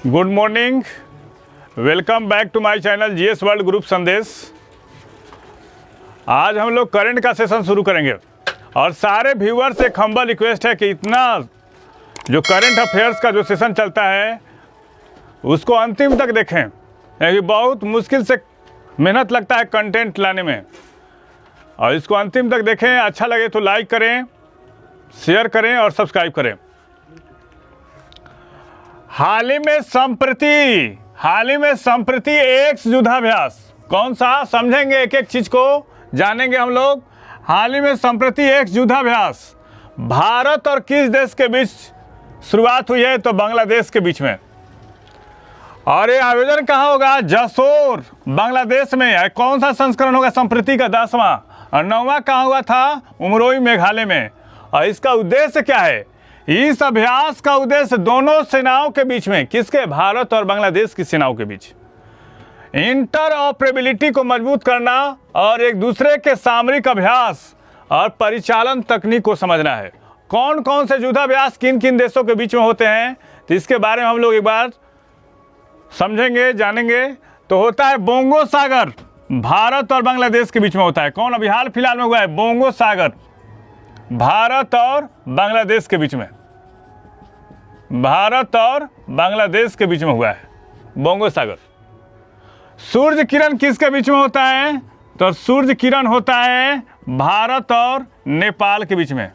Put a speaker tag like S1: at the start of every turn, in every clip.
S1: Good morning, welcome back to my channel GS world group Sandesh. आज हम लोग current का सेशन शुरू करेंगे और सारे व्यूअर्स से हम्बल रिक्वेस्ट है कि इतना जो करंट अफेयर्स का जो सेशन चलता है उसको अंतिम तक देखें, क्योंकि बहुत मुश्किल से मेहनत लगता है कंटेंट लाने में, और इसको अंतिम तक देखें। अच्छा लगे तो लाइक करें, शेयर करें और सब्सक्राइब करें। हाल ही में संप्रति एक युद्धाभ्यास, कौन सा समझेंगे, एक एक चीज को जानेंगे हम लोग। हाल ही में संप्रति एक युद्धाभ्यास भारत और किस देश के बीच शुरुआत हुई है? तो बांग्लादेश के बीच में। और ये आयोजन कहाँ होगा? जसोर, बांग्लादेश में है। कौन सा संस्करण होगा? संप्रति का 10वां। और 9वां कहाँ हुआ था? उमरोई, मेघालय में। और इसका उद्देश्य क्या है? इस अभ्यास का उद्देश्य दोनों सेनाओं के बीच में, किसके? भारत और बांग्लादेश की सेनाओं के बीच इंटरऑपरेबिलिटी को मजबूत करना और एक दूसरे के सामरिक अभ्यास और परिचालन तकनीक को समझना है। कौन कौन से युद्धाभ्यास किन किन देशों के बीच में होते हैं, तो इसके बारे में हम लोग एक बार समझेंगे, जानेंगे। तो होता है बोंगो सागर, भारत और बांग्लादेश के बीच में होता है। कौन? अभी हाल फिलहाल में हुआ है बोंगो सागर, भारत और बांग्लादेश के बीच में। भारत और बांग्लादेश के बीच में हुआ है बोंगो सागर। सूर्य किरण किसके बीच में होता है? तो सूर्य किरण होता है भारत और नेपाल के बीच में।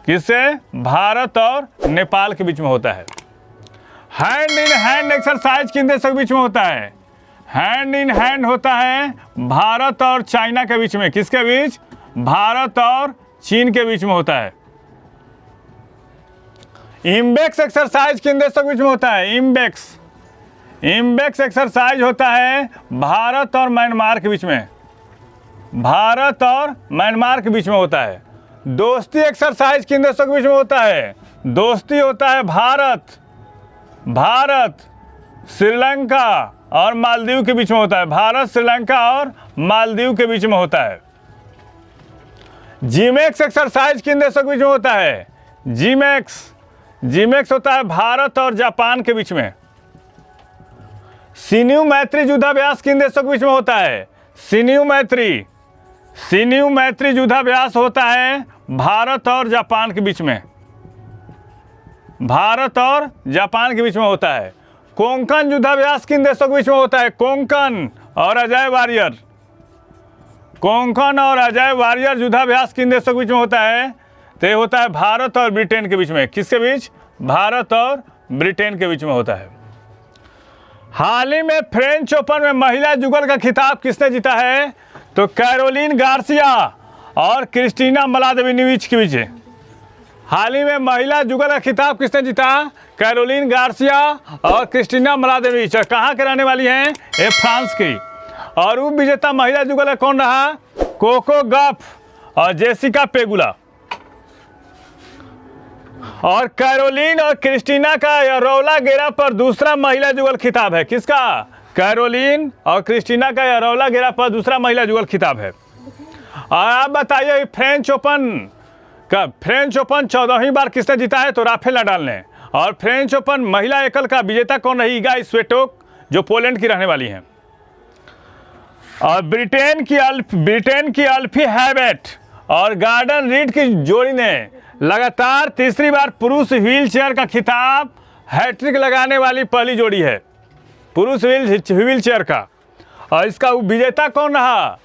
S1: किससे? भारत और नेपाल के बीच में होता है। हैंड इन हैंड एक्सरसाइज किन देशों के बीच में होता है? हैंड इन हैंड होता है भारत और चाइना के बीच में। किसके बीच? भारत और चीन के बीच में होता है। इम्बेक्स एक्सरसाइज किन देशों के बीच में होता है? इम्बेक्स एक्सरसाइज होता है भारत और म्यांमार के बीच में। भारत और म्यांमार के बीच में होता है। दोस्ती एक्सरसाइज किन देशों के बीच में होता है? दोस्ती होता है भारत श्रीलंका और मालदीव के बीच में होता है। भारत, श्रीलंका और मालदीव के बीच में होता है। जीमेक्स एक्सरसाइज किन देशों के बीच में होता है? जीमेक्स होता है भारत और जापान के बीच में। सिन्यू मैत्री युद्धाभ्यास किन देशों के बीच में होता है? सिन्यू मैत्री युद्धाभ्यास होता है भारत और जापान के बीच में। भारत और जापान के बीच में होता है। कोंकण युद्धाभ्यास किन देशों के बीच में होता है? कोंकण और अजय वारियर युद्धाभ्यास किन देशों के बीच में होता है? तो ये होता है भारत और ब्रिटेन के बीच में। किसके बीच? भारत और ब्रिटेन के बीच में होता है। हाल ही में फ्रेंच ओपन में महिला युगल का खिताब किसने जीता है? तो कैरोलिन गार्सिया और क्रिस्टीना मलादेविनोविच के बीच। हाल ही में महिला युगल का खिताब किसने जीता? कैरोलिन गार्सिया और क्रिस्टीना मलादेविनोविच। और कहाँ के रहने वाली हैं? ये फ्रांस की। और उप विजेता महिला युगल कौन रहा? कोको गफ और जेसिका पेगुला। और कैरोलिन और क्रिस्टीना का रौला गेरा पर दूसरा महिला युगल खिताब है। किसका? कैरोलिन और क्रिस्टीना का रौला गेरा पर दूसरा महिला युगल खिताब है। और आप बताइए फ्रेंच ओपन 14वीं बार किसने जीता है? तो राफेल नडाल ने। और फ्रेंच ओपन महिला एकल का विजेता कौन रही? इगा स्विएटेक, जो पोलैंड की रहने वाली हैं। और ब्रिटेन की अल्फी हैबेट और गार्डन रीड की जोड़ी ने लगातार तीसरी बार पुरुष व्हील चेयर का खिताब, हैट्रिक लगाने वाली पहली जोड़ी है पुरुष व्हील चेयर का। और इसका विजेता कौन रहा?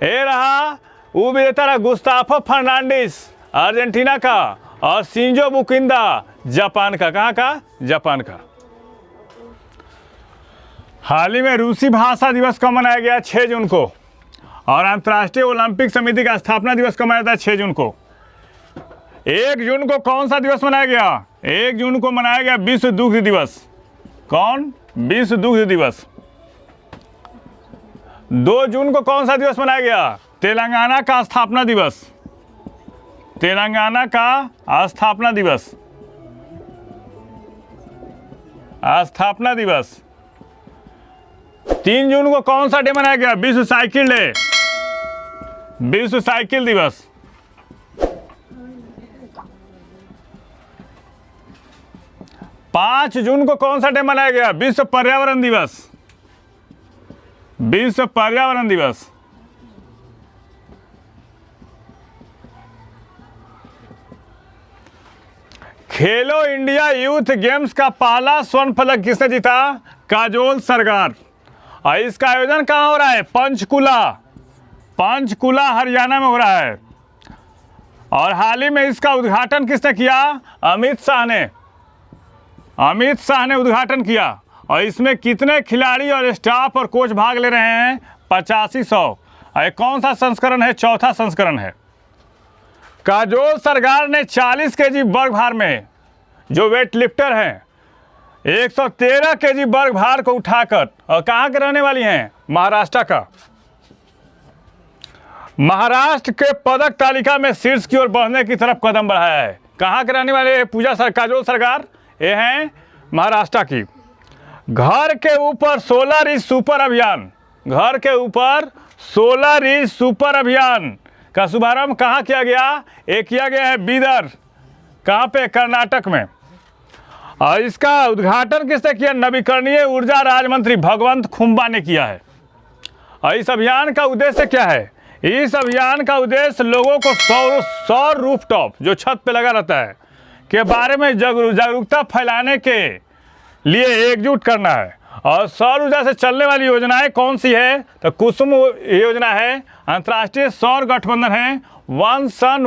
S1: ये रहा विजेता रहा गुस्ताफो फर्नांडिस, अर्जेंटीना का, और शिंजो बुकिंदा, जापान का। कहाँ का? जापान का। हाल ही में रूसी भाषा दिवस कब मनाया गया? 6 जून को। और अंतर्राष्ट्रीय ओलंपिक समिति का स्थापना दिवस कब मनाया था? 6 जून को। 1 जून को कौन सा दिवस मनाया गया? 1 जून को मनाया गया विश्व दुग्ध दिवस। कौन? विश्व दुग्ध दिवस। 2 जून को कौन सा दिवस मनाया गया? तेलंगाना का स्थापना दिवस। तेलंगाना का स्थापना दिवस। 3 जून को कौन सा डे मनाया गया? विश्व साइकिल डे, विश्व साइकिल दिवस। 5 जून को कौन सा डे मनाया गया? विश्व पर्यावरण दिवस। विश्व पर्यावरण दिवस। खेलो इंडिया यूथ गेम्स का पहला स्वर्ण पदक किसने जीता? काजोल सरगार। और इसका आयोजन कहाँ हो रहा है? पंचकुला। पंचकुला हरियाणा में हो रहा है। और हाल ही में इसका उद्घाटन किसने किया? अमित शाह ने। अमित शाह ने उद्घाटन किया। और इसमें कितने खिलाड़ी और स्टाफ और कोच भाग ले रहे हैं? 8500। और कौन सा संस्करण है? चौथा संस्करण है। काजोल सरगार ने 40 केजी वर्ग भार में, जो वेट लिफ्टर हैं, 113 केजी वर्ग भार को उठाकर, और कहाँ के रहने वाली हैं? महाराष्ट्र का। महाराष्ट्र के पदक तालिका में शीर्ष की ओर बढ़ने की तरफ कदम बढ़ाया है। कहाँ के रहने वाले काजोल सरगार? ये हैं महाराष्ट्र की। घर के ऊपर सोलर इज सुपर अभियान, घर के ऊपर सोलर इज सुपर अभियान का शुभारंभ कहाँ किया गया? ये किया गया है बीदर। कहाँ पे? कर्नाटक में। और इसका उद्घाटन किसने किया? नवीकरणीय ऊर्जा राज्य मंत्री भगवंत खुम्बा ने किया है। और इस अभियान का उद्देश्य क्या है? इस अभियान का उद्देश्य लोगों को सौर रूफटॉप, जो छत पे लगा रहता है, के बारे में जागरूकता फैलाने के लिए एकजुट करना है। और सौर ऊर्जा से चलने वाली योजनाएं कौन सी है? तो कुसुम योजना है, अंतर्राष्ट्रीय सौर गठबंधन है, वन सन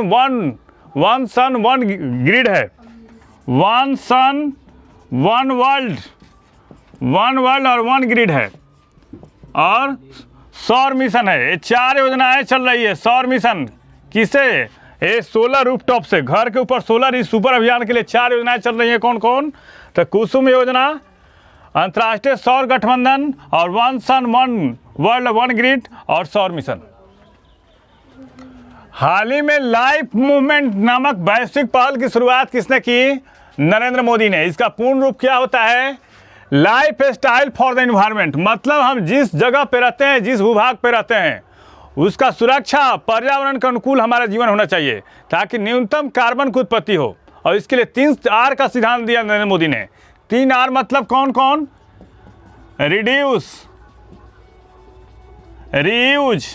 S1: वन ग्रिड है, वन सन वन वर्ल्ड और वन ग्रिड है, और सौर मिशन है। ये 4 योजनाएं चल रही है। सौर मिशन किसे? ये सोलर रूफटॉप से, घर के ऊपर सोलर इस सुपर अभियान के लिए 4 योजनाएं चल रही हैं। कौन कौन? तो कुसुम योजना, अंतर्राष्ट्रीय सौर गठबंधन, और one sun one world one grid, और सौर मिशन। हाल ही में लाइफ मूवमेंट नामक वैश्विक पहल की शुरुआत किसने की? नरेंद्र मोदी ने। इसका पूर्ण रूप क्या होता है? Life style for the environment. मतलब हम जिस जगह पे रहते हैं, जिस भूभाग पे रहते हैं, उसका सुरक्षा, पर्यावरण के अनुकूल हमारा जीवन होना चाहिए, ताकि न्यूनतम कार्बन की उत्पत्ति हो। और इसके लिए 3 R का सिद्धांत दिया नरेंद्र मोदी ने। 3 R मतलब कौन कौन? रिड्यूस, रीयूज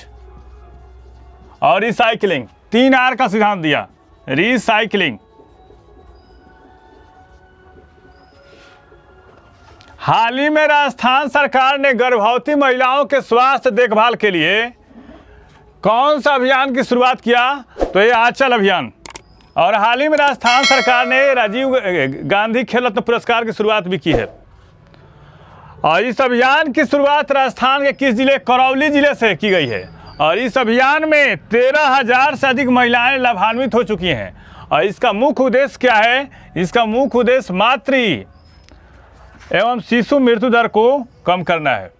S1: और रिसाइकलिंग। 3 R का सिद्धांत दिया। रिसाइकलिंग। हाल ही में राजस्थान सरकार ने गर्भवती महिलाओं के स्वास्थ्य देखभाल के लिए कौन सा अभियान की शुरुआत किया? तो ये आंचल अभियान। और हाल ही में राजस्थान सरकार ने राजीव गांधी खेल रत्न पुरस्कार की शुरुआत भी की है। और इस अभियान की शुरुआत राजस्थान के किस जिले? करौली जिले से की गई है। और इस अभियान में 13,000 से अधिक महिलाएं लाभान्वित हो चुकी हैं। और इसका मुख्य उद्देश्य क्या है? इसका मुख्य उद्देश्य मातृ एवं शिशु मृत्यु दर को कम करना है।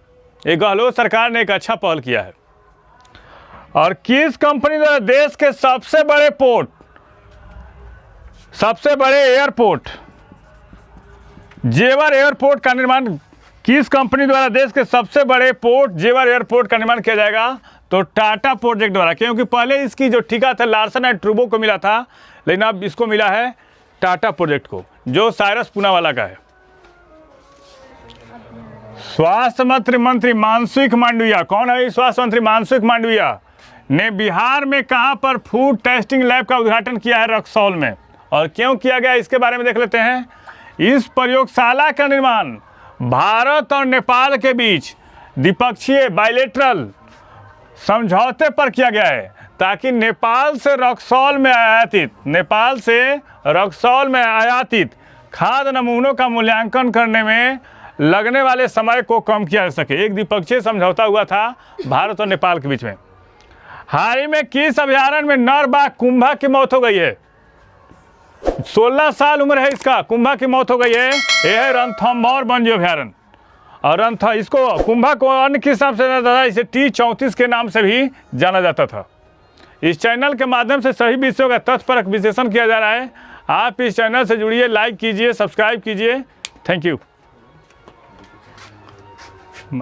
S1: ये गहलोत सरकार ने एक अच्छा पहल किया है। और किस कंपनी द्वारा देश के सबसे बड़े पोर्ट, सबसे बड़े एयरपोर्ट, जेवर एयरपोर्ट का निर्माण किस कंपनी द्वारा देश के सबसे बड़े पोर्ट जेवर एयरपोर्ट का निर्माण किया जाएगा? तो टाटा प्रोजेक्ट द्वारा। क्योंकि पहले इसकी जो ठेका था लार्सन एंड टूब्रो को मिला था, लेकिन अब इसको मिला है टाटा प्रोजेक्ट को, जो साइरस पूनावाला का है। स्वास्थ्य मंत्री मनसुख मांडविया। कौन है स्वास्थ्य मंत्री? मनसुख मांडविया ने बिहार में कहां पर फूड टेस्टिंग लैब का उद्घाटन किया है? रक्सौल में। और क्यों किया गया, इसके बारे में देख लेते हैं। इस प्रयोगशाला का निर्माण भारत और नेपाल के बीच द्विपक्षीय बायलैटरल समझौते पर किया गया है, ताकि नेपाल से रक्सौल में आयातित खाद्य नमूनों का मूल्यांकन करने में लगने वाले समय को कम किया जा सके। एक द्विपक्षीय समझौता हुआ था भारत और नेपाल के बीच में। हाल ही में किस अभयारण्य में नर बाघ कुंभा की मौत हो गई है? 16 साल उम्र है इसका, कुंभा की मौत हो गई है। यह है रणथंभौर वन्य अभयारण्य। और इसको कुंभा को अन्य किस नाम से जाना जाता था? इसे T34 के नाम से भी जाना जाता था। इस चैनल के माध्यम से सही विषयों का तथ्यपरक विश्लेषण किया जा रहा है। आप इस चैनल से जुड़िए, लाइक कीजिए, सब्सक्राइब कीजिए। Thank you.